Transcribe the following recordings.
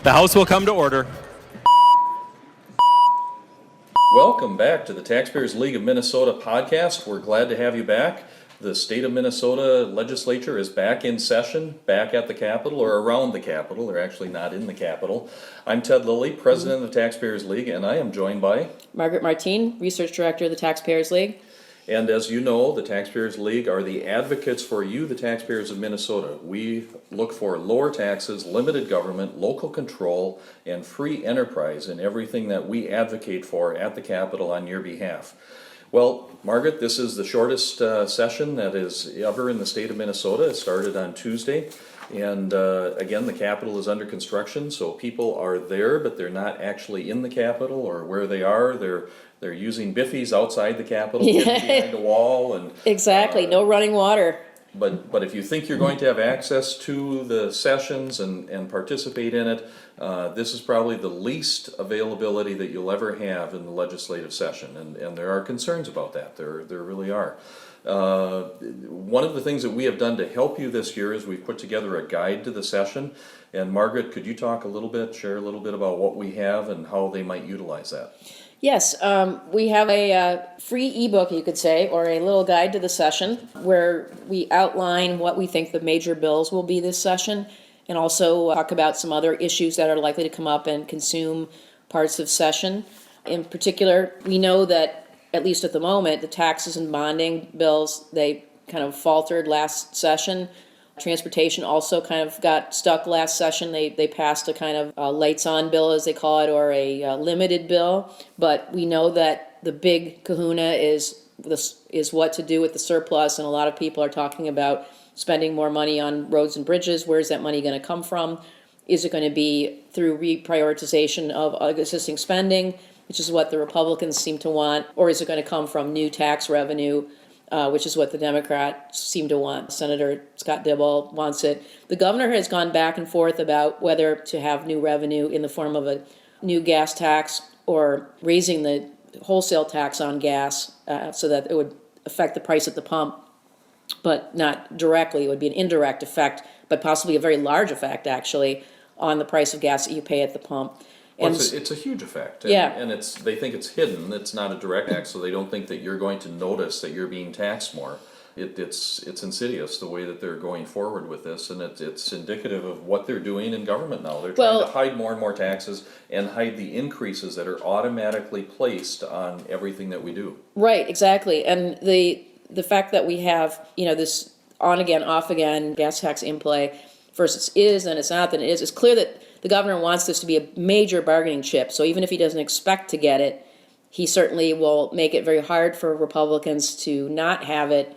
The House will come to order. Welcome back to the Taxpayers League of Minnesota podcast. We're glad to have you back. The state of Minnesota legislature is back in session, back at the Capitol or around the Capitol. They're actually not in the Capitol. I'm Ted Lilly, president of the Taxpayers League, and I am joined by Margaret Martine, research director of the Taxpayers League. And as you know, the Taxpayers League are the advocates for you, the taxpayers of Minnesota. We look for lower taxes, limited government, local control, and free enterprise in everything that we advocate for at the Capitol on your behalf. Well, Margaret, this is the shortest session that is ever in the state of Minnesota. It started on Tuesday. And again, the Capitol is under construction, so people are there, but they're not actually in the Capitol, or where they are, they're using biffies outside the Capitol, getting behind a wall, and Exactly, no running water. But if you think you're going to have access to the sessions and participate in it, this is probably the least availability that you'll ever have in the legislative session, and there are concerns about that. There really are. One of the things that we have done to help you this year is we've put together a guide to the session. And Margaret, could you talk a little bit, share a little bit about what we have and how they might utilize that? Yes, we have a free ebook, you could say, or a little guide to the session, where we outline what we think the major bills will be this session, and also talk about some other issues that are likely to come up and consume parts of session. In particular, we know that, at least at the moment, the taxes and bonding bills, they kind of faltered last session. Transportation also kind of got stuck last session. They passed a kind of lights on bill, as they call it, or a limited bill. But we know that the big kahuna is what to do with the surplus, and a lot of people are talking about spending more money on roads and bridges. Where's that money going to come from? Is it going to be through reprioritization of existing spending, which is what the Republicans seem to want, or is it going to come from new tax revenue, which is what the Democrats seem to want? Senator Scott Dibble wants it. The governor has gone back and forth about whether to have new revenue in the form of a new gas tax or raising the wholesale tax on gas so that it would affect the price at the pump, but not directly. It would be an indirect effect, but possibly a very large effect, actually, on the price of gas that you pay at the pump. Well, it's a huge effect, and they think it's hidden. It's not a direct tax, so they don't think that you're going to notice that you're being taxed more. It's insidious the way that they're going forward with this, and it's indicative of what they're doing in government now. They're trying to hide more and more taxes and hide the increases that are automatically placed on everything that we do. Right, exactly, and the fact that we have this on again, off again gas tax in play versus is and it's not, then it is. It's clear that the governor wants this to be a major bargaining chip, so even if he doesn't expect to get it, he certainly will make it very hard for Republicans to not have it,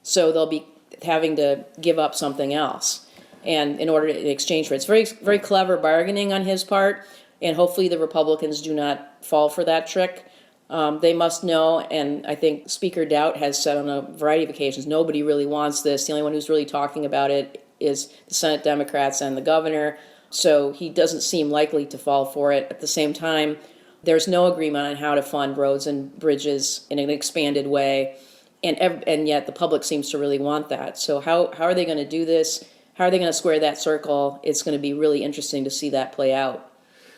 so they'll be having to give up something else and in order to, in exchange for it. It's very, very clever bargaining on his part, and hopefully the Republicans do not fall for that trick. They must know, and I think Speaker Doubt has said on a variety of occasions, nobody really wants this. The only one who's really talking about it is the Senate Democrats and the governor. So he doesn't seem likely to fall for it. At the same time, there's no agreement on how to fund roads and bridges in an expanded way, and yet the public seems to really want that. So how are they going to do this? How are they going to square that circle? It's going to be really interesting to see that play out.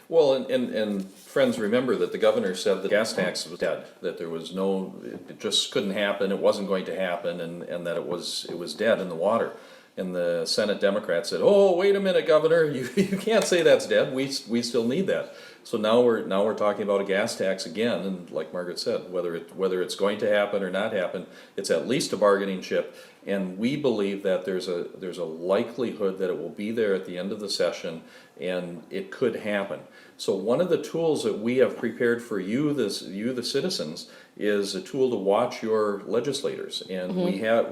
Well, and friends, remember that the governor said the gas tax was dead, that there was it just couldn't happen, it wasn't going to happen, and that it was dead in the water. And the Senate Democrats said, "Oh, wait a minute, Governor! You can't say that's dead. We still need that." So now we're talking about a gas tax again, and like Margaret said, whether it's going to happen or not happen, it's at least a bargaining chip. And we believe that there's a likelihood that it will be there at the end of the session, and it could happen. So one of the tools that we have prepared for you, the citizens, is a tool to watch your legislators. And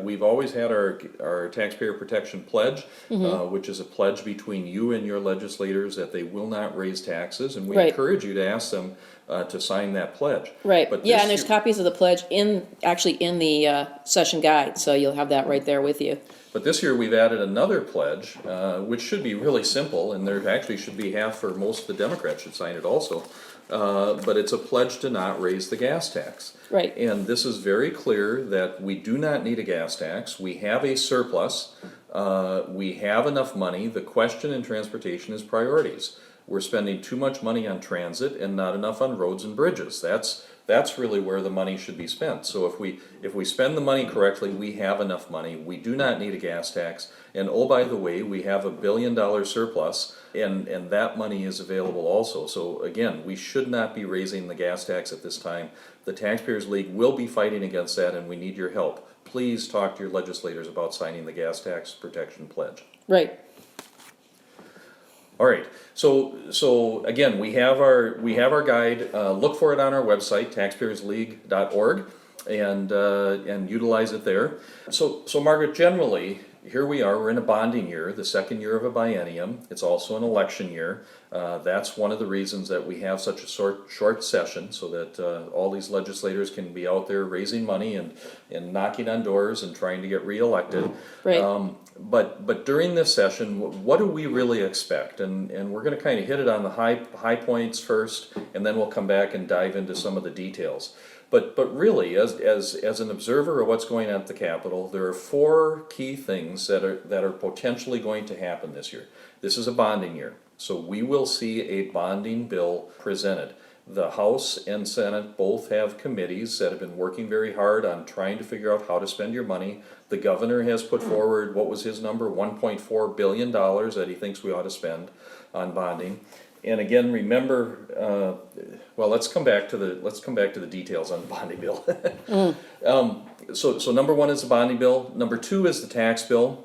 we've always had our taxpayer protection pledge, which is a pledge between you and your legislators that they will not raise taxes, and we encourage you to ask them to sign that pledge. Right. But and there's copies of the pledge in the session guide, so you'll have that right there with you. But this year we've added another pledge, which should be really simple, and there actually should be half, for most of the Democrats should sign it also. But it's a pledge to not raise the gas tax. Right. And this is very clear that we do not need a gas tax. We have a surplus. We have enough money. The question in transportation is priorities. we're spending too much money on transit and not enough on roads and bridges. That's really where the money should be spent. So if we spend the money correctly, we have enough money. We do not need a gas tax. And oh, by the way, we have $1 billion surplus, and that money is available also. So again, we should not be raising the gas tax at this time. The Taxpayers League will be fighting against that, and we need your help. Please talk to your legislators about signing the gas tax protection pledge. Right. All right, so again, we have our guide. Look for it on our website, taxpayersleague.org, and utilize it there. So Margaret, generally, here we are. We're in a bonding year, the second year of a biennium. It's also an election year. That's one of the reasons that we have such a short session, so that all these legislators can be out there raising money and knocking on doors and trying to get reelected. Right. But during this session, what do we really expect? And we're going to kind of hit it on the high points first, and then we'll come back and dive into some of the details. But really, as an observer of what's going on at the Capitol, there are 4 key things that are potentially going to happen this year. This is a bonding year, so we will see a bonding bill presented. The House and Senate both have committees that have been working very hard on trying to figure out how to spend your money. The governor has put forward, what was his number, $1.4 billion that he thinks we ought to spend on bonding. And again, remember, well, let's come back to the details on the bonding bill. So number 1 is the bonding bill. Number 2 is the tax bill.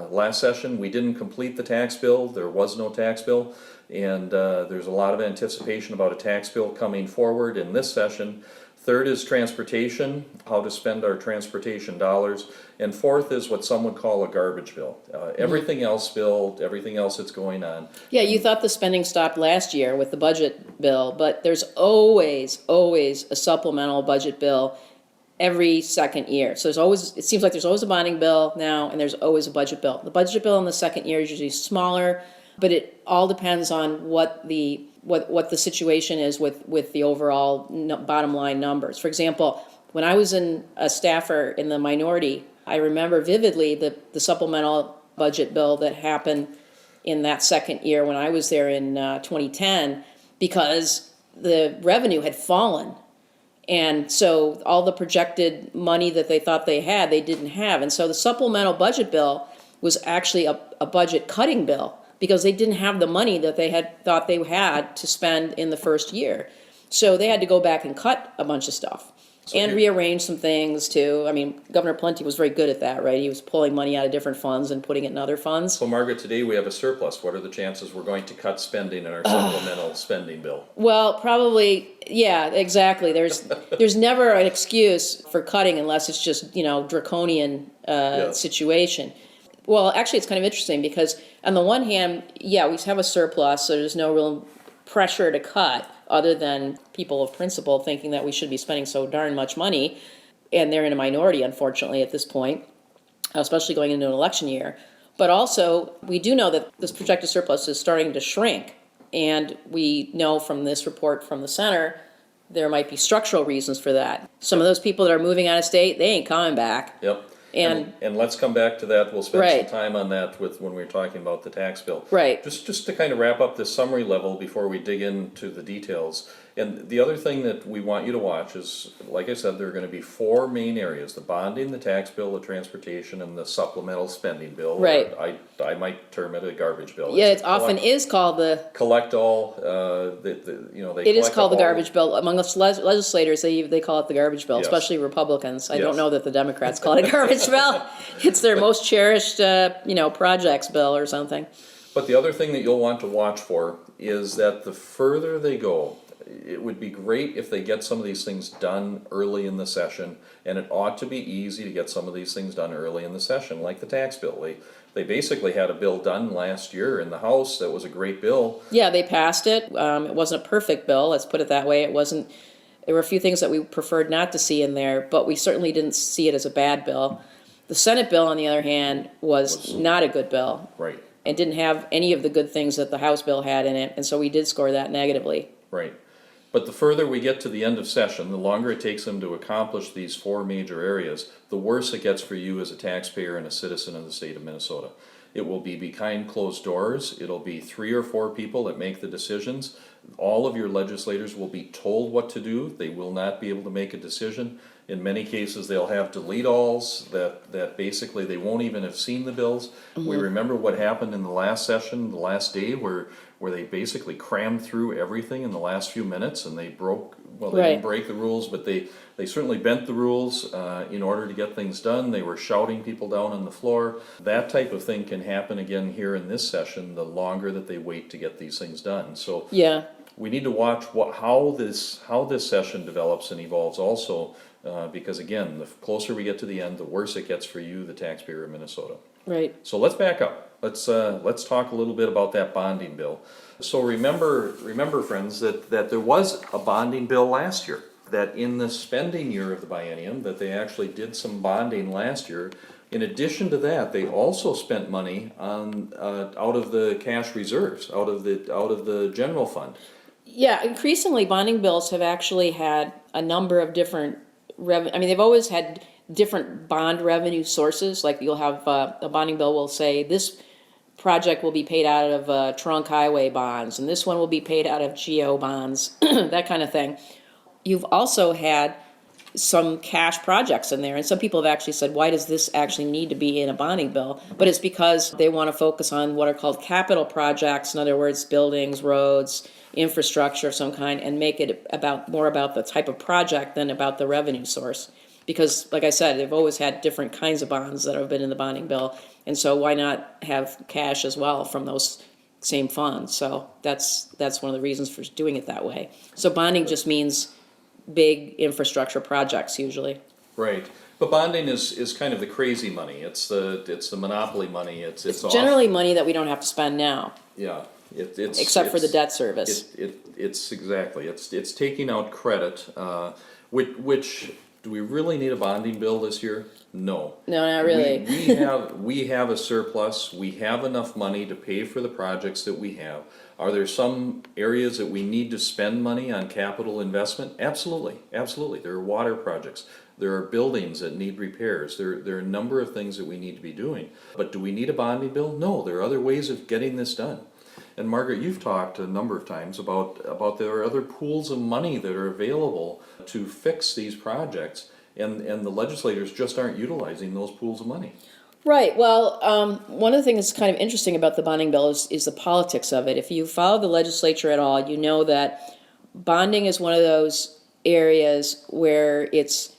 Last session, we didn't complete the tax bill. There was no tax bill. And there's a lot of anticipation about a tax bill coming forward in this session. 3rd is transportation, how to spend our transportation dollars. And 4th is what some would call a garbage bill. Everything else that's going on. Yeah, you thought the spending stopped last year with the budget bill, but there's always a supplemental budget bill every second year. So it seems like there's always a bonding bill now, and there's always a budget bill. The budget bill in the second year is usually smaller, but it all depends on what the situation is with the overall bottom line numbers. For example, when I was a staffer in the minority, I remember vividly the supplemental budget bill that happened in that second year when I was there in 2010, because the revenue had fallen. And so all the projected money that they thought they had, they didn't have. And so the supplemental budget bill was actually a budget cutting bill, because they didn't have the money that they had thought they had to spend in the first year. So they had to go back and cut a bunch of stuff and rearrange some things too. I mean, Governor Plenty was very good at that, right? He was pulling money out of different funds and putting it in other funds. So Margaret, today we have a surplus. What are the chances we're going to cut spending in our supplemental spending bill? Well, probably, yeah, exactly. There's never an excuse for cutting unless it's just, draconian situation. Well, actually, it's kind of interesting because on the one hand, yeah, we have a surplus, so there's no real pressure to cut other than people of principle thinking that we should be spending so darn much money, and they're in a minority, unfortunately, at this point, especially going into an election year. But also, we do know that this projected surplus is starting to shrink, and we know from this report from the center there might be structural reasons for that. Some of those people that are moving out of state, they ain't coming back. Yep. And let's come back to that. We'll spend Right. some time on that when we're talking about the tax bill. Right. Just to kind of wrap up this summary level before we dig into the details. And the other thing that we want you to watch is, like I said, there are going to be 4 main areas: the bonding, the tax bill, the transportation, and the supplemental spending bill. Right. I might term it a garbage bill. yeah, It's it often is called the. collect all. They It is collect called the up all- garbage bill. Among us legislators, they call it the garbage bill, Yes. especially Republicans. I Yes. don't know that the Democrats call it a garbage bill. It's their most cherished, projects bill or something. But the other thing that you'll want to watch for is that the further they go, it would be great if they get some of these things done early in the session, and it ought to be easy to get some of these things done early in the session, like the tax bill. They basically had a bill done last year in the House that was a great bill. Yeah, they passed it. It wasn't a perfect bill, let's put it that way. There were a few things that we preferred not to see in there, but we certainly didn't see it as a bad bill. The Senate bill, on the other hand, was not a good bill. Right, And didn't have any of the good things that the House bill had in it, and so we did score that negatively. right. But the further we get to the end of session, the longer it takes them to accomplish these 4 major areas, the worse it gets for you as a taxpayer and a citizen of the state of Minnesota. It will be behind closed doors. It'll be 3 or 4 people that make the decisions. All of your legislators will be told what to do. They will not be able to make a decision. In many cases, they'll have delete-alls that basically they won't even have seen the bills. We remember what happened in the last session, the last day, where they basically crammed through everything in the last few minutes, and they broke, well, they didn't break the rules, but they certainly bent the rules in order to get things done. They were shouting people down on the floor. That type of thing can happen again here in this session, the longer that they wait to get these things done. So Yeah, we need to watch how this session develops and evolves also, because again, the closer we get to the end, the worse it gets for you, the taxpayer of Minnesota. right. So let's back up. Let's talk a little bit about that bonding bill. So remember, friends, that there was a bonding bill last year. That in the spending year of the biennium, that they actually did some bonding last year. In addition to that, they also spent money on out of the cash reserves, out of the general fund. Yeah, increasingly bonding bills have actually had a number of different I mean, they've always had different bond revenue sources. Like you'll have a bonding bill will say this project will be paid out of trunk highway bonds, and this one will be paid out of GO bonds, that kind of thing. You've also had some cash projects in there, and some people have actually said, why does this actually need to be in a bonding bill? But it's because they want to focus on what are called capital projects, in other words, buildings, roads, infrastructure of some kind, and make it more about the type of project than about the revenue source. Because, like I said, they've always had different kinds of bonds that have been in the bonding bill, and so why not have cash as well from those same funds? So that's one of the reasons for doing it that way. So bonding just means big infrastructure projects usually. Right, but bonding is kind of the crazy money. It's the monopoly money. It's Generally money that we don't have to spend now. Yeah, it's except for the debt service. It's exactly it's taking out credit. Which do we really need a bonding bill this year? No. No, not really. We have a surplus. We have enough money to pay for the projects that we have. Are there some areas that we need to spend money on capital investment? Absolutely, absolutely. There are water projects. There are buildings that need repairs. There are a number of things that we need to be doing. But do we need a bonding bill? No, there are other ways of getting this done. And Margaret, you've talked a number of times about there are other pools of money that are available to fix these projects, and the legislators just aren't utilizing those pools of money. Right. Well, one of the things that's kind of interesting about the bonding bill is the politics of it. If you follow the legislature at all, you know that bonding is one of those areas where it's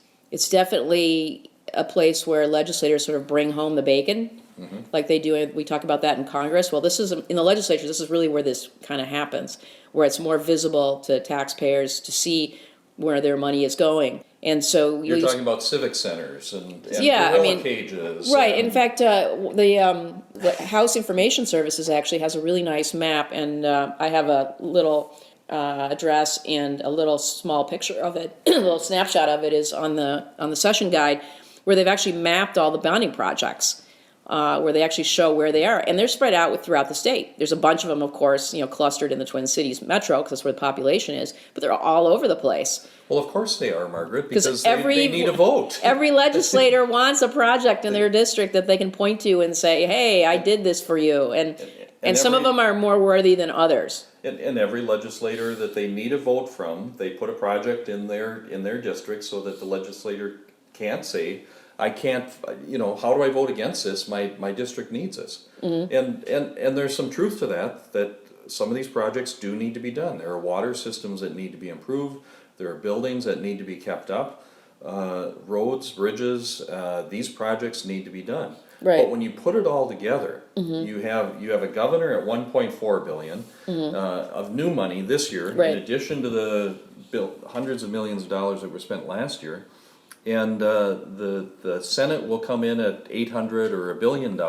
definitely a place where legislators sort of bring home the bacon, like they do. We talk about that in Congress. Well, this is in the legislature. This is really where this kind of happens, where it's more visible to taxpayers to see where their money is going. And so you're talking about civic centers and yeah, gorilla cages. Right. In fact, the House Information Services actually has a really nice map, and I have a little address and a little small picture of it. A little snapshot of it is on the session guide, where they've actually mapped all the bonding projects. Where they actually show where they are, and they're spread out throughout the state. There's a bunch of them, of course, clustered in the Twin Cities metro, because that's where the population is, but they're all over the place. Well, of course they are, Margaret, because they need a vote. Every legislator wants a project in their district that they can point to and say, hey, I did this for you, and some of them are more worthy than others. And every legislator that they need a vote from, they put a project in their district so that the legislator can't say, I can't, how do I vote against this? My district needs this. And there's some truth to that some of these projects do need to be done. There are water systems that need to be improved. There are buildings that need to be kept up. Roads, bridges, these projects need to be done. Right. But when you put it all together, you have a governor at $1.4 billion of new money this year, in addition to the hundreds of millions of dollars that were spent last year. And the Senate will come in at $800 or $1 billion,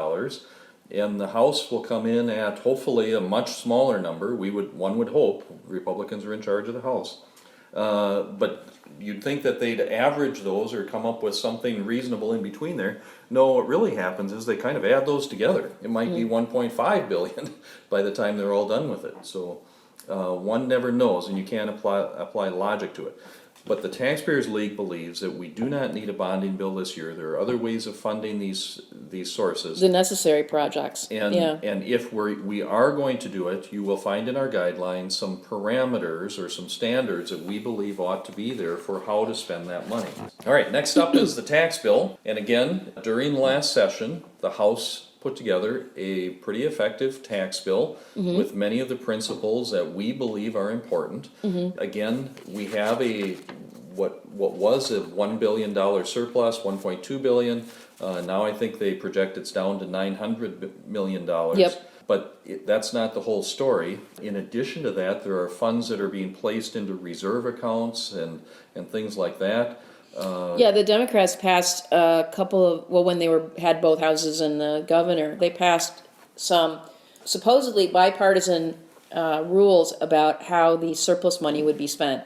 and the House will come in at hopefully a much smaller number. One would hope. Republicans are in charge of the House, but you'd think that they'd average those or come up with something reasonable in between there. No, what really happens is they kind of add those together. It might be $1.5 billion by the time they're all done with it. So one never knows, and you can't apply logic to it. But the Taxpayers League believes that we do not need a bonding bill this year. There are other ways of funding these sources. The necessary projects, And, yeah. and if we are going to do it, you will find in our guidelines some parameters or some standards that we believe ought to be there for how to spend that money. All right, next up is the tax bill. And again, during the last session, the House put together a pretty effective tax bill with many of the principles that we believe are important. Again, we have what was a $1 billion surplus, $1.2 billion. Now I think they project it's down to $900 million. Yep. But that's not the whole story. In addition to that, there are funds that are being placed into reserve accounts and things like that. Yeah, the Democrats passed a couple of, well, when they had both houses and the governor, they passed some supposedly bipartisan rules about how the surplus money would be spent.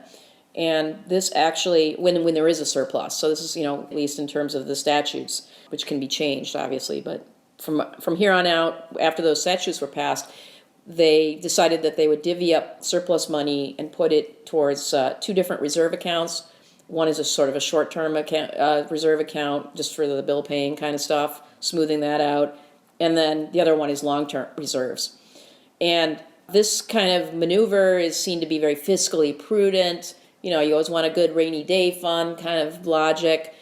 And this actually, when there is a surplus, so this is, at least in terms of the statutes, which can be changed, obviously, but from here on out, after those statutes were passed, they decided that they would divvy up surplus money and put it towards two different reserve accounts. One is a sort of a short-term account, reserve account, just for the bill paying kind of stuff, smoothing that out. And then the other one is long-term reserves. And this kind of maneuver is seen to be very fiscally prudent. You always want a good rainy day fund kind of logic.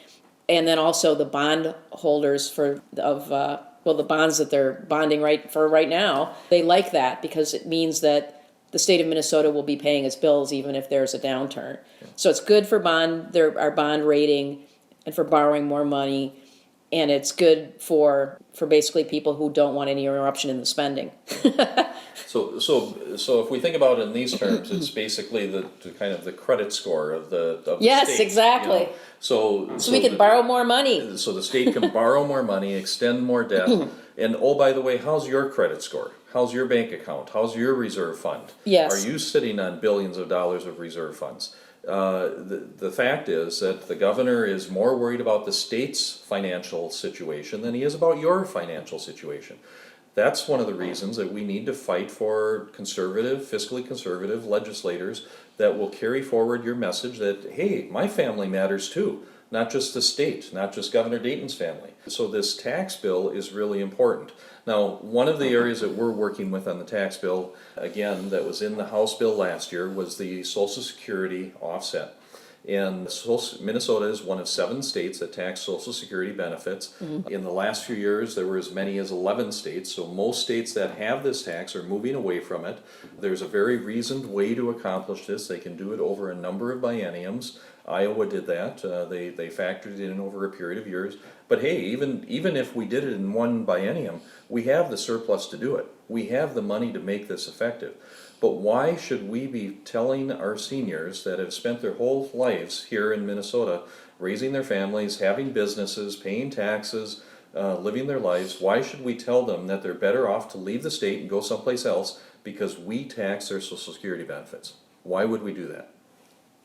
And then also the bond holders the bonds that they're bonding right now, they like that because it means that the state of Minnesota will be paying its bills even if there's a downturn. So it's good for our bond rating and for borrowing more money, and it's good for basically people who don't want any interruption in the spending. So if we think about it in these terms, it's basically the kind of the credit score of the Yes, state, exactly. So we can borrow more money. So the state can borrow more money, extend more debt, and oh, by the way, how's your credit score? How's your bank account? How's your reserve fund? Yes. Are you sitting on billions of dollars of reserve funds? The fact is that the governor is more worried about the state's financial situation than he is about your financial situation. That's one of the reasons that we need to fight for fiscally conservative legislators that will carry forward your message that, hey, my family matters too, not just the state, not just Governor Dayton's family. So this tax bill is really important. Now, one of the areas that we're working with on the tax bill, again, that was in the House bill last year, was the Social Security offset. And Minnesota is one of 7 states that tax Social Security benefits. In the last few years, there were as many as 11 states. So most states that have this tax are moving away from it. There's a very reasoned way to accomplish this. They can do it over a number of bienniums. Iowa did that. They factored it in over a period of years. But hey, even if we did it in one biennium, we have the surplus to do it. We have the money to make this effective. But why should we be telling our seniors that have spent their whole lives here in Minnesota, raising their families, having businesses, paying taxes, living their lives, why should we tell them that they're better off to leave the state and go someplace else because we tax their Social Security benefits? Why would we do that?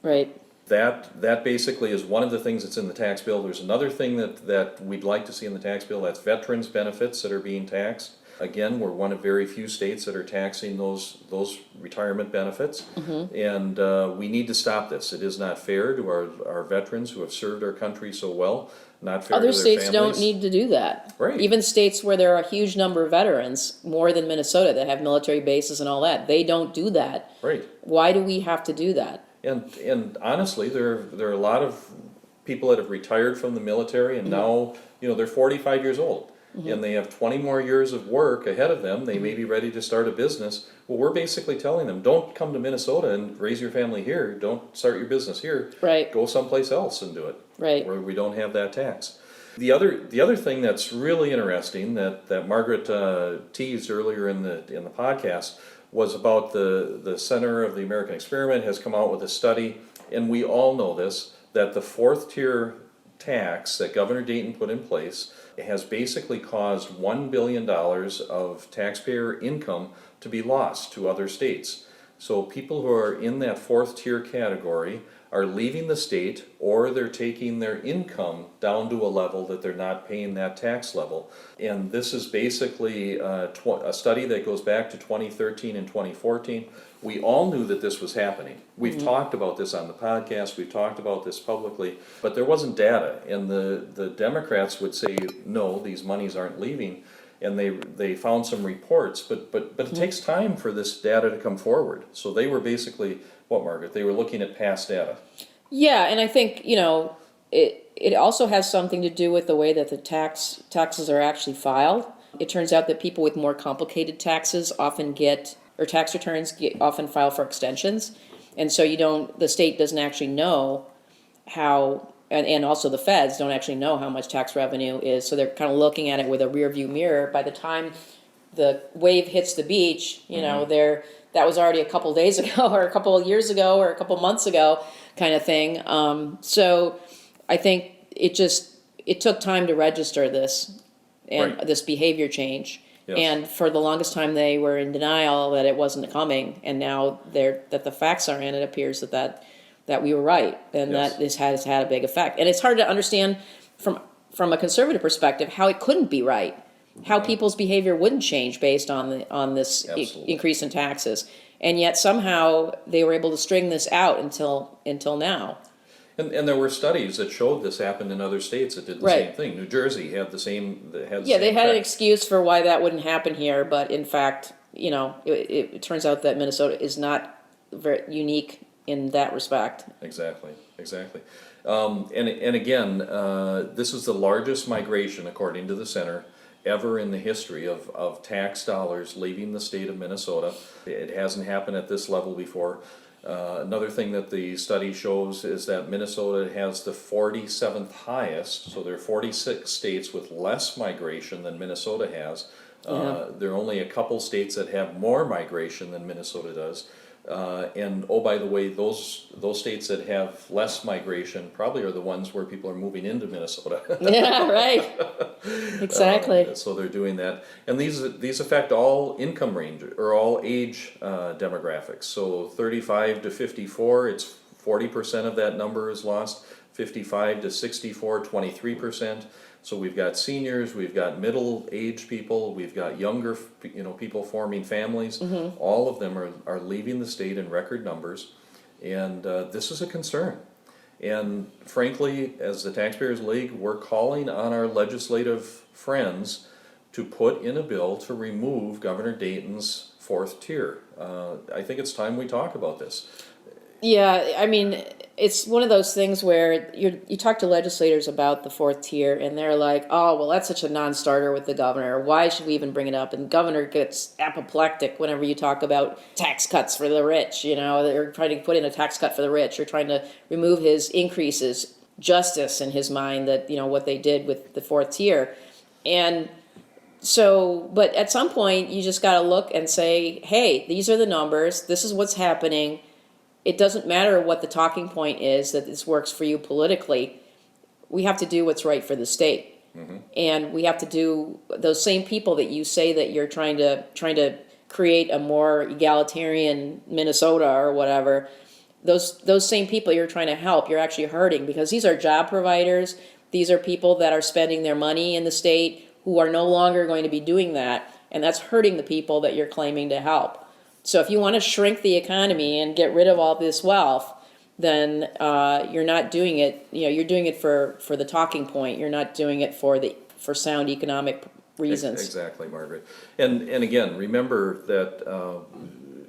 Right. That basically is one of the things that's in the tax bill. There's another thing that we'd like to see in the tax bill, that's veterans benefits that are being taxed. Again, we're one of very few states that are taxing those retirement benefits, and we need to stop this. It is not fair to our veterans who have served our country so well, not fair to Other their states families. don't need to do that. Right. Even states where there are a huge number of veterans, more than Minnesota, that have military bases and all that, they don't do that. Right. Why do we have to do that? And honestly, there are a lot of people that have retired from the military and now, they're 45 years old. And they have 20 more years of work ahead of them. They may be ready to start a business. Well, we're basically telling them, don't come to Minnesota and raise your family here. Don't start your business here. Right. Go someplace else and do it. Right. Where we don't have that tax. The other thing that's really interesting that Margaret teased earlier in the podcast was about the Center of the American Experiment has come out with a study, and we all know this, that the 4th tier tax that Governor Dayton put in place has basically caused $1 billion of taxpayer income to be lost to other states. So people who are in that 4th tier category are leaving the state, or they're taking their income down to a level that they're not paying that tax level. And this is basically a study that goes back to 2013 and 2014. We all knew that this was happening. We've talked about this on the podcast, we've talked about this publicly, but there wasn't data. And the Democrats would say, no, these monies aren't leaving. And they found some reports, but it takes time for this data to come forward. So they were basically, what, Margaret? They were looking at past data. Yeah, and I think, it also has something to do with the way that the taxes are actually filed. It turns out that people with more complicated taxes often or tax returns often file for extensions. And so the state doesn't actually know how, and also the feds don't actually know how much tax revenue is. So they're kind of looking at it with a rear view mirror. By the time the wave hits the beach, that was already a couple days ago, or a couple of years ago, or a couple months ago, kind of thing. So I think it took time to register this and Right. this behavior change. Yes. And for the longest time, they were in denial that it wasn't coming. And now that the facts are in, it appears that we were right, and Yes. that this has had a big effect. And it's hard to understand from a conservative perspective how it couldn't be right. How people's behavior wouldn't change based on this Absolutely. increase in taxes, and yet somehow they were able to string this out until now. And there were studies that showed this happened in other states that did the Right. same thing. New Jersey had the same. Yeah, they had an effect. excuse for why that wouldn't happen here, but in fact, it turns out that Minnesota is not very unique in that respect. Exactly. And again, this is the largest migration, according to the center, ever in the history of tax dollars leaving the state of Minnesota. It hasn't happened at this level before. Another thing that the study shows is that Minnesota has the 47th highest, so there are 46 states with less migration than Minnesota has. There are only a couple states that have more migration than Minnesota does. And oh, by the way, those states that have less migration probably are the ones where people are moving into Minnesota. Yeah, right. Exactly. So they're doing that, and these affect all income range or all age demographics. So 35 to 54, it's 40% of that number is lost. 55 to 64, 23%. So we've got seniors, we've got middle-aged people, we've got younger, people forming families. All of them are leaving the state in record numbers, and this is a concern. And frankly, as the Taxpayers League, we're calling on our legislative friends to put in a bill to remove Governor Dayton's fourth tier. I think it's time we talk about this. Yeah, I mean, it's one of those things where you talk to legislators about the fourth tier, and they're like, "Oh, well, that's such a non-starter with the governor. Why should we even bring it up?" And the governor gets apoplectic whenever you talk about tax cuts for the rich. They're trying to put in a tax cut for the rich. You're trying to remove his increases, justice in his mind that what they did with the fourth tier, and so. But at some point, you just got to look and say, "Hey, these are the numbers. This is what's happening." It doesn't matter what the talking point is that this works for you politically. We have to do what's right for the state, and we have to do those same people that you say that you're trying to create a more egalitarian Minnesota or whatever. Those same people you're trying to help, you're actually hurting, because these are job providers. These are people that are spending their money in the state who are no longer going to be doing that, and that's hurting the people that you're claiming to help. So if you want to shrink the economy and get rid of all this wealth, then you're not doing it. You're doing it for the talking point. You're not doing it for sound economic reasons. Exactly, Margaret. And again, remember that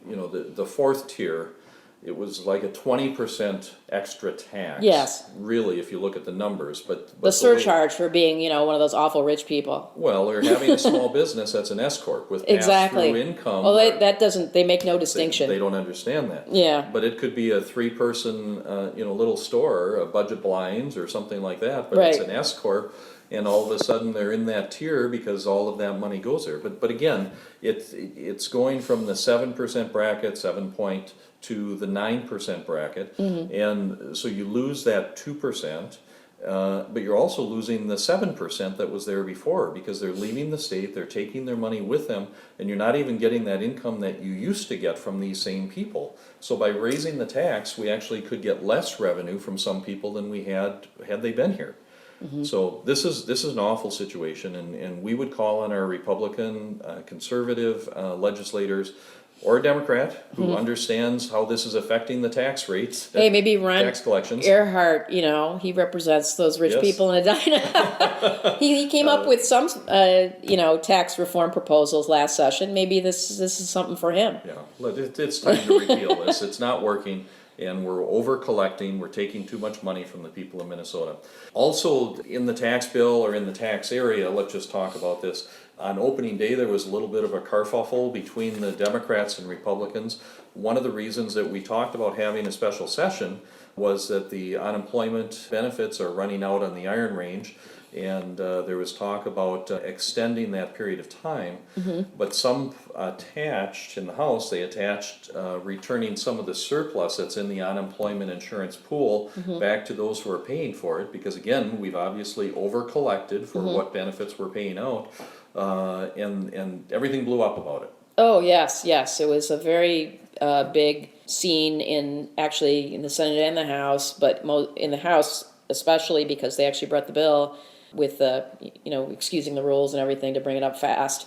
the fourth tier, it was like a 20% extra tax. Yes. Really, if you look at the numbers, but The surcharge for being, one of those awful rich people. Well, or having a small business that's an S corp with Exactly. pass-through income. Well, they make no distinction. They don't understand that. Yeah. But it could be a 3-person, little store, a Budget Blinds or something like that. But Right. it's an S corp, and all of a sudden they're in that tier because all of that money goes there. But again, it's going from the 7% bracket, 7 point, to the 9% bracket, and so you lose that 2%. But you're also losing the 7% that was there before, because they're leaving the state, they're taking their money with them, and you're not even getting that income that you used to get from these same people. So by raising the tax, we actually could get less revenue from some people than we had they been here. So this is an awful situation, and we would call on our Republican, conservative legislators, or a Democrat who understands how this is affecting the tax rates. Hey, maybe Ron tax collections. Earhart, he represents those rich Yes. people in Edina. he came up with some, tax reform proposals last session. Maybe this is something for him. Yeah, it's time to repeal this. It's not working, and we're over collecting. We're taking too much money from the people of Minnesota. Also, in the tax bill or in the tax area, let's just talk about this. On opening day, there was a little bit of a kerfuffle between the Democrats and Republicans. One of the reasons that we talked about having a special session was that the unemployment benefits are running out on the Iron Range, and there was talk about extending that period of time. But some attached in the House, they attached returning some of the surplus that's in the unemployment insurance pool back to those who are paying for it, because again, we've obviously over collected for what benefits we're paying out. And everything blew up about it. Oh, yes. It was a very big scene in the Senate and the House, but in the House especially because they actually brought the bill with, excusing the rules and everything to bring it up fast.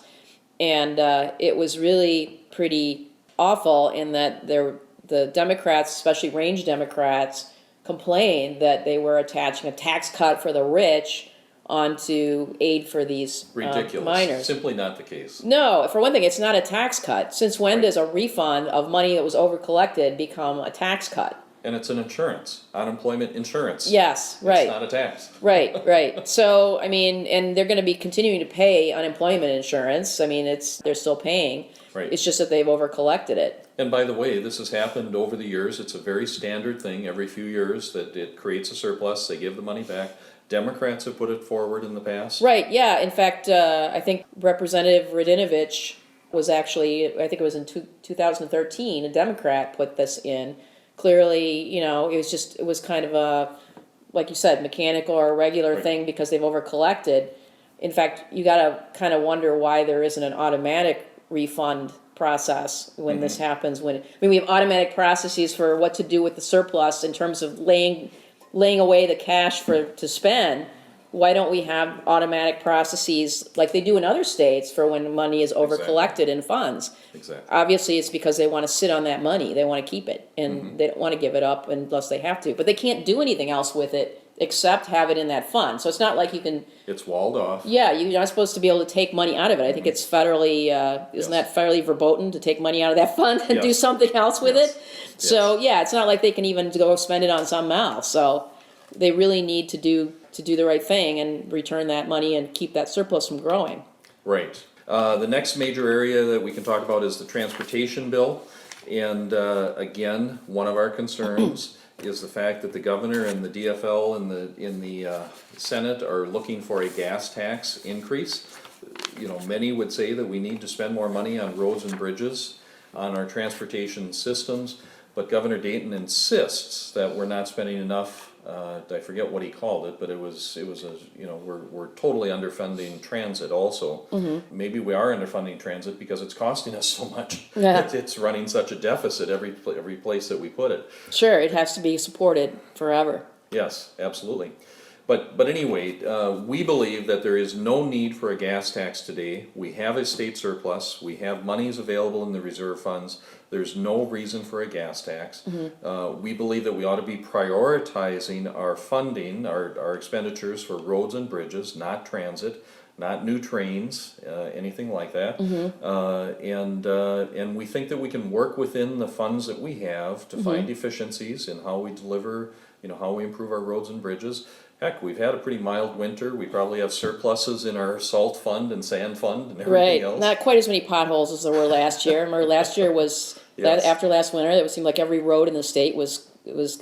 And it was really pretty awful in that the Democrats, especially range Democrats, complained that they were attaching a tax cut for the rich onto aid for these Ridiculous. minors. Simply not the case. No, for one thing, it's not a tax cut. Since when does a refund of money that was over collected become a tax cut? And it's an insurance, unemployment insurance. Yes, right. It's not a tax. Right. So, and they're going to be continuing to pay unemployment insurance. They're still paying. Right. It's just that they've over collected it. And by the way, this has happened over the years. It's a very standard thing every few years that it creates a surplus, they give the money back. Democrats have put it forward in the past. Right, yeah. In fact, I think Representative Radinovich was actually, I think it was in 2013, a Democrat put this in. Clearly, it was kind of a, like you said, mechanical or a regular thing because they've over collected. In fact, you got to kind of wonder why there isn't an automatic refund process when this happens. We have automatic processes for what to do with the surplus in terms of laying away the cash to spend. Why don't we have automatic processes like they do in other states for when money is over collected in funds? Exactly. Obviously, it's because they want to sit on that money. They want to keep it, and they don't want to give it up unless they have to. But they can't do anything else with it except have it in that fund. So it's not like you can. It's walled off. Yeah. Yeah, you're not supposed to be able to take money out of it. I think it's federally, isn't that federally verboten to take money out of that fund and do something else with it? So yeah, it's not like they can even go spend it on something else. So they really need to do the right thing and return that money and keep that surplus from growing. Right. The next major area that we can talk about is the transportation bill. And again, one of our concerns is the fact that the governor and the DFL in the Senate are looking for a gas tax increase. Many would say that we need to spend more money on roads and bridges, on our transportation systems, but Governor Dayton insists that we're not spending enough. I forget what he called it, but it was we're totally underfunding transit also. Maybe we are underfunding transit because it's costing us so much. Yeah. It's running such a deficit every place that we put it. Sure, it has to be supported forever. Yes, absolutely. But anyway, we believe that there is no need for a gas tax today. We have a state surplus. We have monies available in the reserve funds. There's no reason for a gas tax. We believe that we ought to be prioritizing our funding, our expenditures for roads and bridges, not transit, not new trains, anything like that. And we think that we can work within the funds that we have to find efficiencies in how we deliver, how we improve our roads and bridges. Heck, we've had a pretty mild winter. We probably have surpluses in our salt fund and sand fund and everything else. Not quite as many potholes as there were last year. Remember, last year was after last winter. It seemed like every road in the state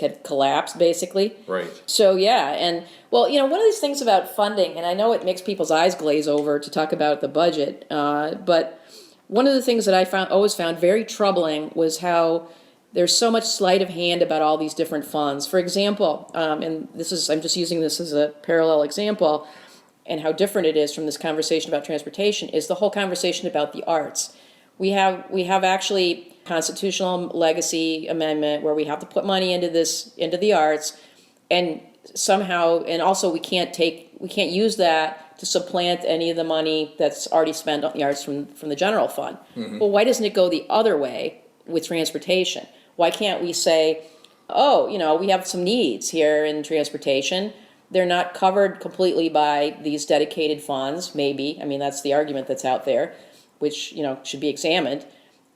had collapsed basically. Right. So yeah, and one of these things about funding, and I know it makes people's eyes glaze over to talk about the budget, but one of the things that I always found very troubling was how there's so much sleight of hand about all these different funds. For example, and I'm just using this as a parallel example, and how different it is from this conversation about transportation, is the whole conversation about the arts. We have actually constitutional legacy amendment where we have to put money into the arts, and somehow, and also we can't use that to supplant any of the money that's already spent on the arts from the general fund. Mm-hmm. Well, why doesn't it go the other way with transportation? Why can't we say, oh, we have some needs here in transportation. They're not covered completely by these dedicated funds, maybe. I mean, that's the argument that's out there, which, should be examined.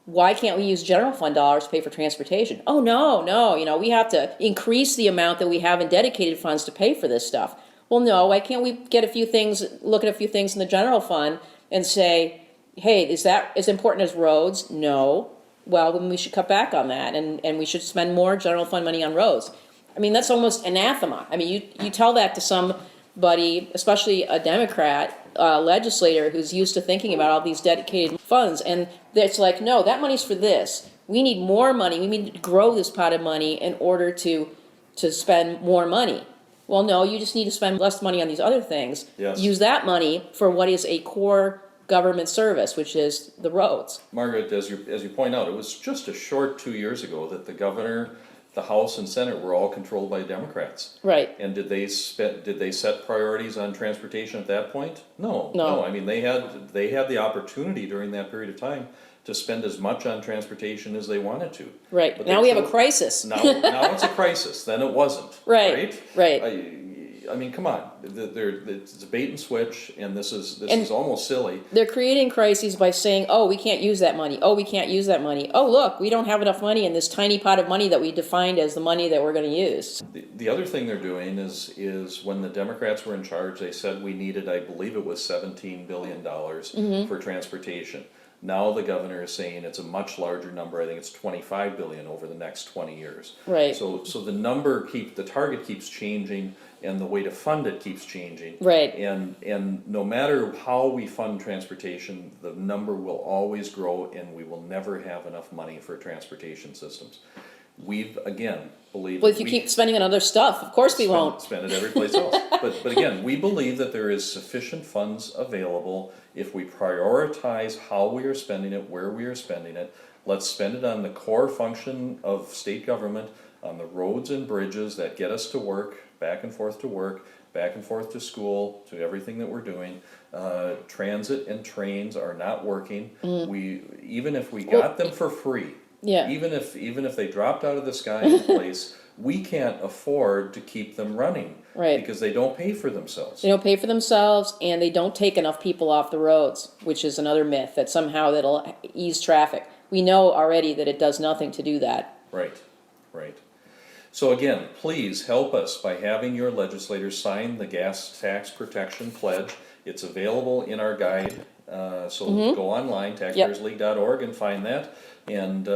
Why can't we use general fund dollars to pay for transportation? Oh, no, we have to increase the amount that we have in dedicated funds to pay for this stuff. Well, no, why can't we look at a few things in the general fund and say, hey, is that as important as roads? No. Well, then we should cut back on that, and we should spend more general fund money on roads. I mean, that's almost anathema. I mean, you tell that to somebody, especially a Democrat legislator who's used to thinking about all these dedicated funds, and it's like, no, that money's for this. We need more money. We need to grow this pot of money in order to spend more money. Well, no, you just need to spend less money on these other things. Yes. Use that money for what is a core government service, which is the roads. Margaret, as you point out, it was just a short 2 years ago that the governor, the House and Senate were all controlled by Democrats. Right. And did they set priorities on transportation at that point? No. I mean, they had the opportunity during that period of time to spend as much on transportation as they wanted to. Right. But now we have a crisis. Now it's a crisis. Then it wasn't. Right. I mean, come on. It's a bait and switch, and this is almost silly. They're creating crises by saying, "Oh, we can't use that money. Oh, we can't use that money. Oh, look, we don't have enough money in this tiny pot of money that we defined as the money that we're going to use." The other thing they're doing is when the Democrats were in charge, they said we needed, I believe it was $17 billion for transportation. Now the governor is saying it's a much larger number. I think it's $25 billion over the next 20 years. Right. So the target keeps changing, and the way to fund it keeps changing. Right. And no matter how we fund transportation, the number will always grow, and we will never have enough money for transportation systems. We've again believed. Well, if you keep spending on other stuff, of course we won't spend it every place else. But again, we believe that there is sufficient funds available if we prioritize how we are spending it, where we are spending it. Let's spend it on the core function of state government, on the roads and bridges that get us to work, back and forth to work, back and forth to school, to everything that we're doing. Transit and trains are not working. Even if we got them for free. Yeah. Even if they dropped out of the sky in place, we can't afford to keep them running. Right. Because they don't pay for themselves. They don't pay for themselves, and they don't take enough people off the roads, which is another myth, that somehow that'll ease traffic. We know already that it does nothing to do that. Right. So again, please help us by having your legislators sign the gas tax protection pledge. It's available in our guide, so go online, taxpayersleague.org, and find that. And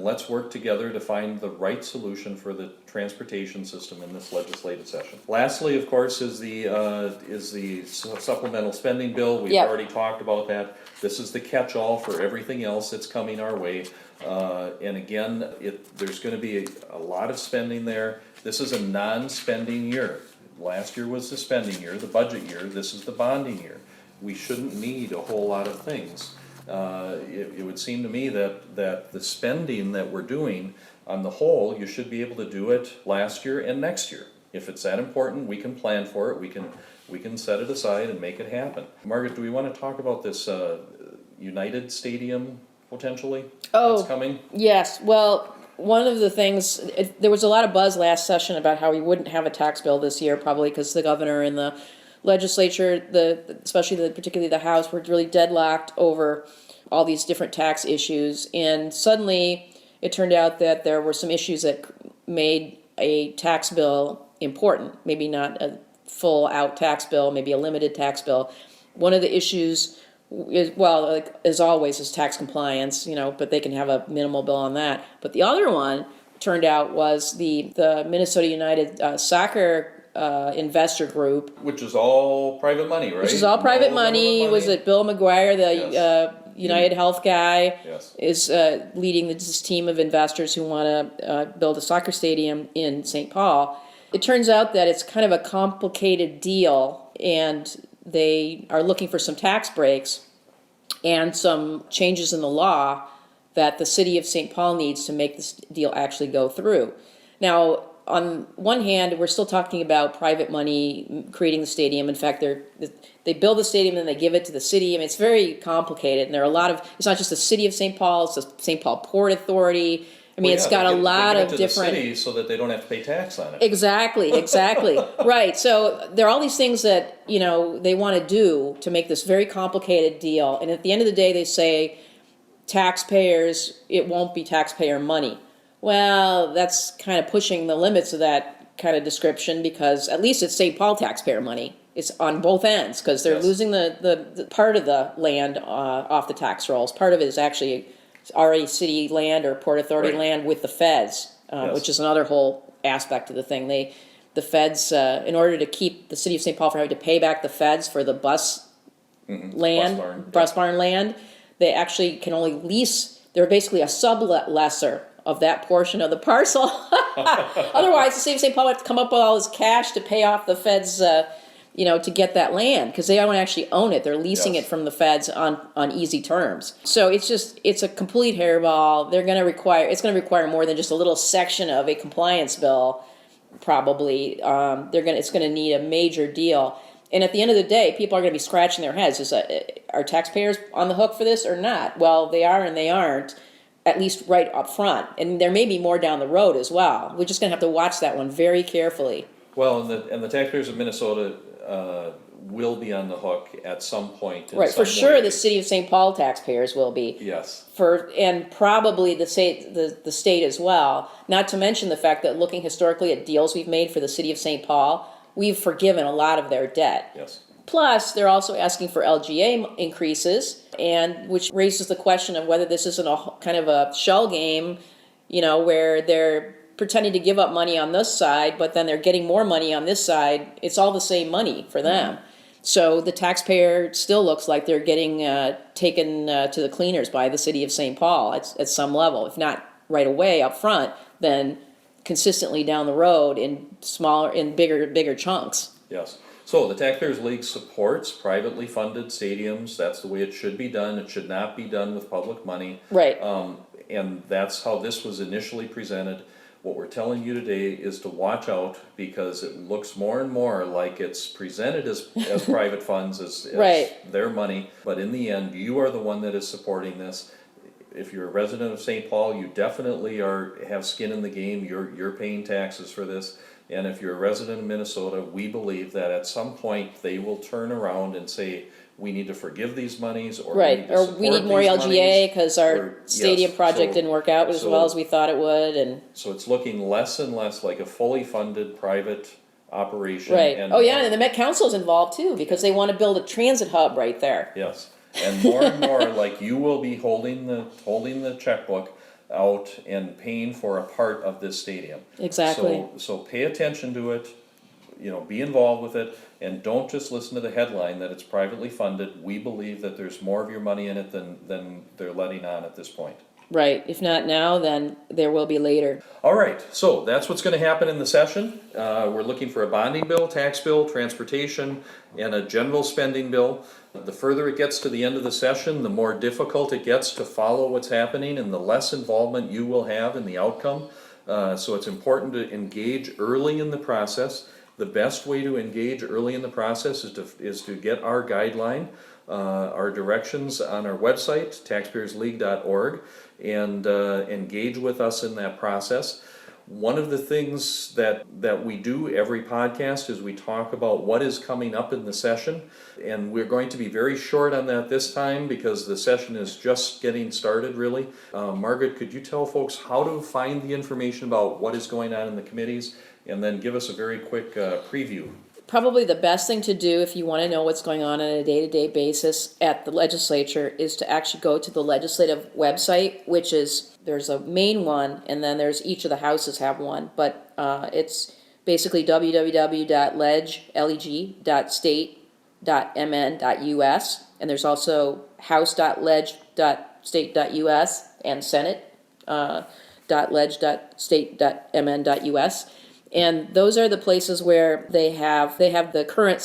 let's work together to find the right solution for the transportation system in this legislative session. Lastly, of course, is the supplemental spending bill. We've already talked about that. This is the catch-all for everything else that's coming our way. And again, there's going to be a lot of spending there. This is a non-spending year. Last year was the spending year, the budget year. This is the bonding year. We shouldn't need a whole lot of things. It would seem to me that the spending that we're doing on the whole, you should be able to do it last year and next year. If it's that important, we can plan for it. We can set it aside and make it happen. Margaret, do we want to talk about this United Stadium potentially that's coming? Yes. Well, one of the things, there was a lot of buzz last session about how we wouldn't have a tax bill this year, probably because the governor and the legislature, particularly the House, were really deadlocked over all these different tax issues. And suddenly it turned out that there were some issues that made a tax bill important. Maybe not a full out tax bill, maybe a limited tax bill. One of the issues is, well, like, as always, is tax compliance, but they can have a minimal bill on that. But the other one turned out was the Minnesota United soccer investor group, which is all private money, right? Which is all private money. Was it Bill McGuire, United Health guy Yes. is leading this team of investors who want to build a soccer stadium in St. Paul. It turns out that it's kind of a complicated deal, and they are looking for some tax breaks and some changes in the law that the city of St. Paul needs to make this deal actually go through. Now, on one hand, we're still talking about private money creating the stadium. In fact, they build the stadium and then they give it to the city. I mean, it's very complicated, and there are a lot of, it's not just the city of St. Paul, it's the St. Paul Port Authority. I mean, Well, it's yeah, got a they lot give it of to different... the city so that they don't have to pay tax on it. Exactly. Right. So there are all these things that, they want to do to make this very complicated deal. And at the end of the day, they say, taxpayers, it won't be taxpayer money. Well, that's kind of pushing the limits of that kind of description, because at least it's St. Paul taxpayer money. It's on both ends, because they're Yes. losing the part of the land off the tax rolls. Part of it is actually already city land or Port Authority Right. land with the feds, Yes. which is another whole aspect of the thing. The feds, in order to keep the city of St. Paul from having to pay back the feds for the bus land, bus barn land, they actually can only lease. They're basically a sublessor of that portion of the parcel. Otherwise, the city of St. Paul would have to come up with all this cash to pay off the feds, to get that land, because they don't actually own it. They're leasing Yes. it from the feds on easy terms. So it's a complete hairball. It's going to require more than just a little section of a compliance bill. Probably, it's going to need a major deal. And at the end of the day, people are going to be scratching their heads. Are taxpayers on the hook for this or not? Well, they are and they aren't, at least right up front. And there may be more down the road as well. We're just going to have to watch that one very carefully. Well, and the taxpayers of Minnesota will be on the hook at some point. Right, for sure the city of St. Paul taxpayers will be. Yes. And probably the state as well. Not to mention the fact that looking historically at deals we've made for the city of St. Paul, we've forgiven a lot of their debt. Yes. Plus, they're also asking for LGA increases, and which raises the question of whether this isn't a kind of a shell game, where they're pretending to give up money on this side, but then they're getting more money on this side. It's all the same money for them. Mm-hmm. So the taxpayer still looks like they're getting taken to the cleaners by the city of St. Paul at some level, if not right away up front, then consistently down the road in bigger chunks. Yes. So the Taxpayers League supports privately funded stadiums. That's the way it should be done. It should not be done with public money. Right. And that's how this was initially presented. What we're telling you today is to watch out, because it looks more and more like it's presented as private funds, as right. their money. But in the end, you are the one that is supporting this. If you're a resident of St. Paul, you definitely have skin in the game. You're paying taxes for this. And if you're a resident of Minnesota, we believe that at some point they will turn around and say, we need to forgive these monies, or right, or we need more LGA because our stadium project didn't work out as well as we thought it would, and so it's looking less and less like a fully funded private operation. Right. And the Met Council's involved too, because they want to build a transit hub right there. Yes, and more like you will be holding the checkbook out and paying for a part of this stadium. Exactly. So pay attention to it. Be involved with it, and don't just listen to the headline that it's privately funded. We believe that there's more of your money in it than they're letting on at this point. Right. If not now, then there will be later. All right. So that's what's going to happen in the session. We're looking for a bonding bill, tax bill, transportation, and a general spending bill. The further it gets to the end of the session, the more difficult it gets to follow what's happening, and the less involvement you will have in the outcome. So it's important to engage early in the process. The best way to engage early in the process is to get our guideline, our directions on our website, taxpayersleague.org, and engage with us in that process. One of the things that we do every podcast is we talk about what is coming up in the session, and we're going to be very short on that this time because the session is just getting started, really. Margaret, could you tell folks how to find the information about what is going on in the committees, and then give us a very quick preview? Probably the best thing to do if you want to know what's going on a day-to-day basis at the legislature is to actually go to the legislative website, which is, there's a main one, and then there's each of the houses have one, but it's basically www.leg.state.mn.us, And there's also house.ledge.state.us and senate.ledge.state.mn.us. And those are the places where they have the current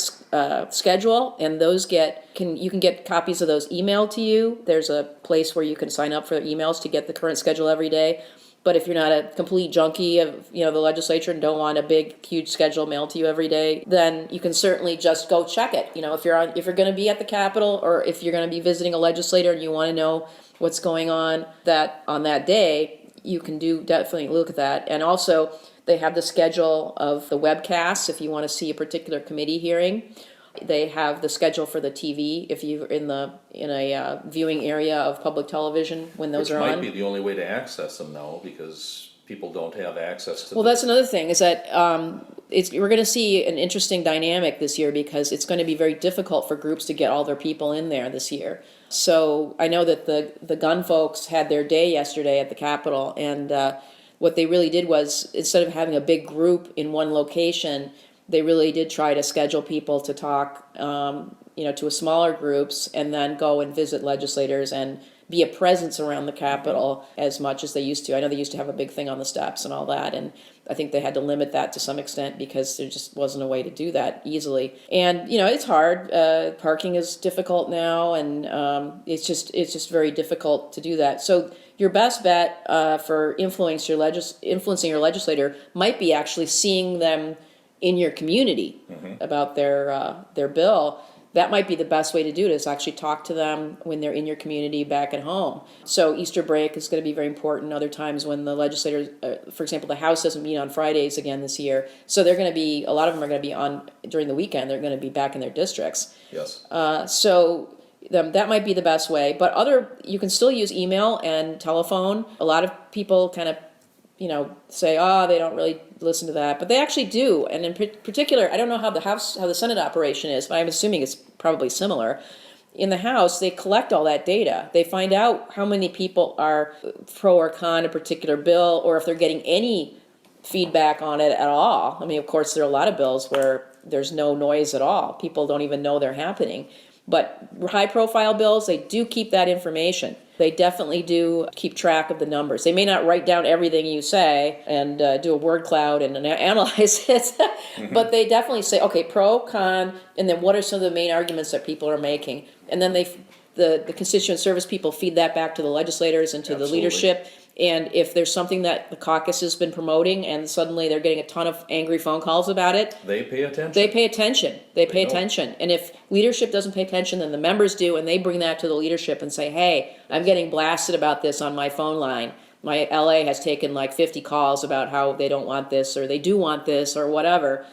schedule, and those you can get copies of those emailed to you. There's a place where you can sign up for emails to get the current schedule every day. But if you're not a complete junkie of the legislature and don't want a big huge schedule mailed to you every day, then you can certainly just go check it. If you're going to be at the Capitol, or if you're going to be visiting a legislator and you want to know what's going on that day, you can definitely look at that. And also, they have the schedule of the webcasts if you want to see a particular committee hearing. They have the schedule for the TV if you're in a viewing area of public television when those are on. Which might be the only way to access them now, because people don't have access to Well, that's another thing, is that we're going to see an interesting dynamic this year, because it's going to be very difficult for groups to get all their people in there this year. So I know that the gun folks had their day yesterday at the Capitol, and what they really did was, instead of having a big group in one location, they really did try to schedule people to talk, to smaller groups, and then go and visit legislators and be a presence around the Capitol as much as they used to. I know they used to have a big thing on the steps and all that, and I think they had to limit that to some extent because there just wasn't a way to do that easily. And it's hard. Parking is difficult now, and it's just very difficult to do that. So your best bet for influencing your legislator might be actually seeing them in your community about their bill. That might be the best way to do it, is actually talk to them when they're in your community back at home. So Easter break is going to be very important. Other times when the legislators, for example, the House doesn't meet on Fridays again this year. So they're going to be, a lot of them are going to be on during the weekend. They're going to be back in their districts. Yes. That might be the best way. But you can still use email and telephone. A lot of people kind of say, they don't really listen to that, but they actually do. And in particular, I don't know how the Senate operation is, but I'm assuming it's probably similar. In the House, they collect all that data. They find out how many people are pro or con a particular bill, or if they're getting any feedback on it at all. I mean, of course, there are a lot of bills where there's no noise at all. People don't even know they're happening. But high-profile bills, they do keep that information. They definitely do keep track of the numbers. They may not write down everything you say and do a word cloud and analyze it, but they definitely say, okay, pro, con, and then what are some of the main arguments that people are making? And then the constituent service people feed that back to the legislators and to the leadership. And if there's something that the caucus has been promoting and suddenly they're getting a ton of angry phone calls about it, they pay attention. They pay attention. And if leadership doesn't pay attention, then the members do, and they bring that to the leadership and say, hey, I'm getting blasted about this on my phone line. My LA has taken like 50 calls about how they don't want this, or they do want this, or whatever.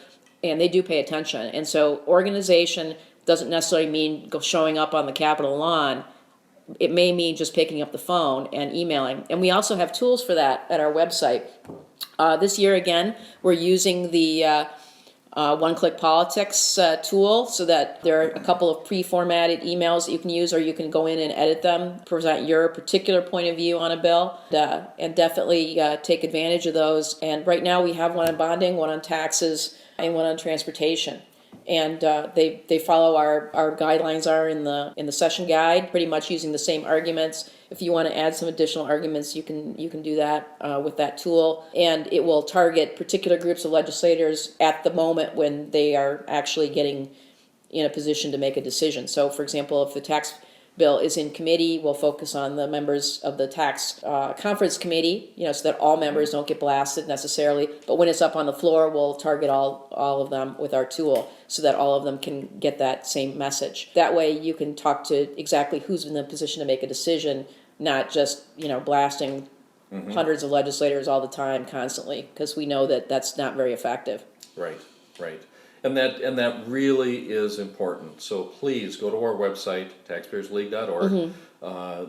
And they do pay attention. And so organization doesn't necessarily mean showing up on the Capitol lawn. It may mean just picking up the phone and emailing. And we also have tools for that at our website. This year, again, we're using the one-click politics tool, so that there are a couple of pre-formatted emails that you can use, or you can go in and edit them, present your particular point of view on a bill, and definitely take advantage of those. And right now we have one on bonding, one on taxes, and one on transportation. And they follow our guidelines are in the session guide, pretty much using the same arguments. If you want to add some additional arguments, you can do that with that tool, and it will target particular groups of legislators at the moment when they are actually getting in a position to make a decision. So, for example, if the tax bill is in committee, we'll focus on the members of the tax conference committee, so that all members don't get blasted necessarily. But when it's up on the floor, we'll target all of them with our tool, so that all of them can get that same message. That way you can talk to exactly who's in the position to make a decision, not just, blasting hundreds of legislators all the time constantly, because we know that that's not very effective. Right. And that really is important. So please go to our website, taxpayersleague.org.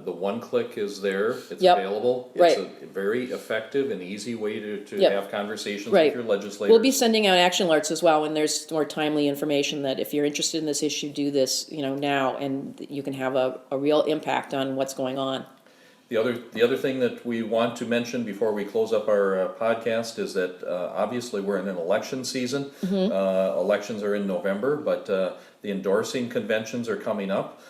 The one click is there. It's available. It's a very effective and easy way to have conversations with your legislators. We'll be sending out action alerts as well when there's more timely information that if you're interested in this issue, do this now, and you can have a real impact on what's going on. The other thing that we want to mention before we close up our podcast is that obviously we're in an election season. Elections are in November, but the endorsing conventions are coming up.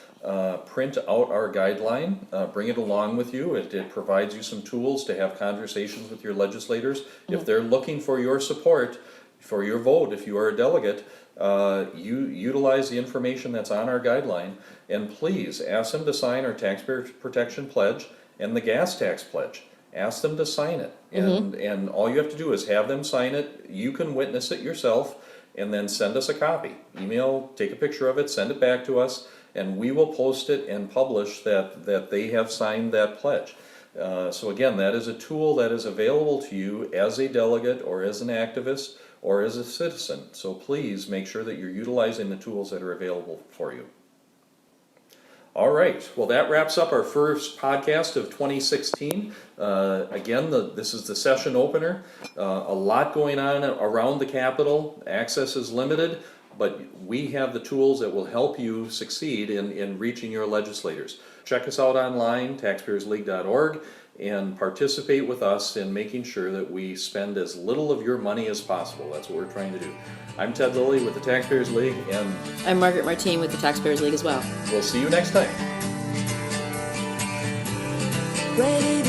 Print out our guideline, bring it along with you. It provides you some tools to have conversations with your legislators. If they're looking for your support, for your vote, if you are a delegate, you utilize the information that's on our guideline, and please ask them to sign our Taxpayer Protection Pledge and the gas tax pledge. Ask them to sign it, and all you have to do is have them sign it. You can witness it yourself, and then send us a copy. Email, take a picture of it, send it back to us, and we will post it and publish that they have signed that pledge. So again, that is a tool that is available to you as a delegate or as an activist or as a citizen. So please make sure that you're utilizing the tools that are available for you. All right, well, that wraps up our first podcast of 2016. Again, this is the session opener. A lot going on around the Capitol. Access is limited, but we have the tools that will help you succeed in reaching your legislators. Check us out online, taxpayersleague.org, and participate with us in making sure that we spend as little of your money as possible. That's what we're trying to do. I'm Ted Lilly with the Taxpayers League, and I'm Margaret Martine with the Taxpayers League as well. We'll see you next time. Ready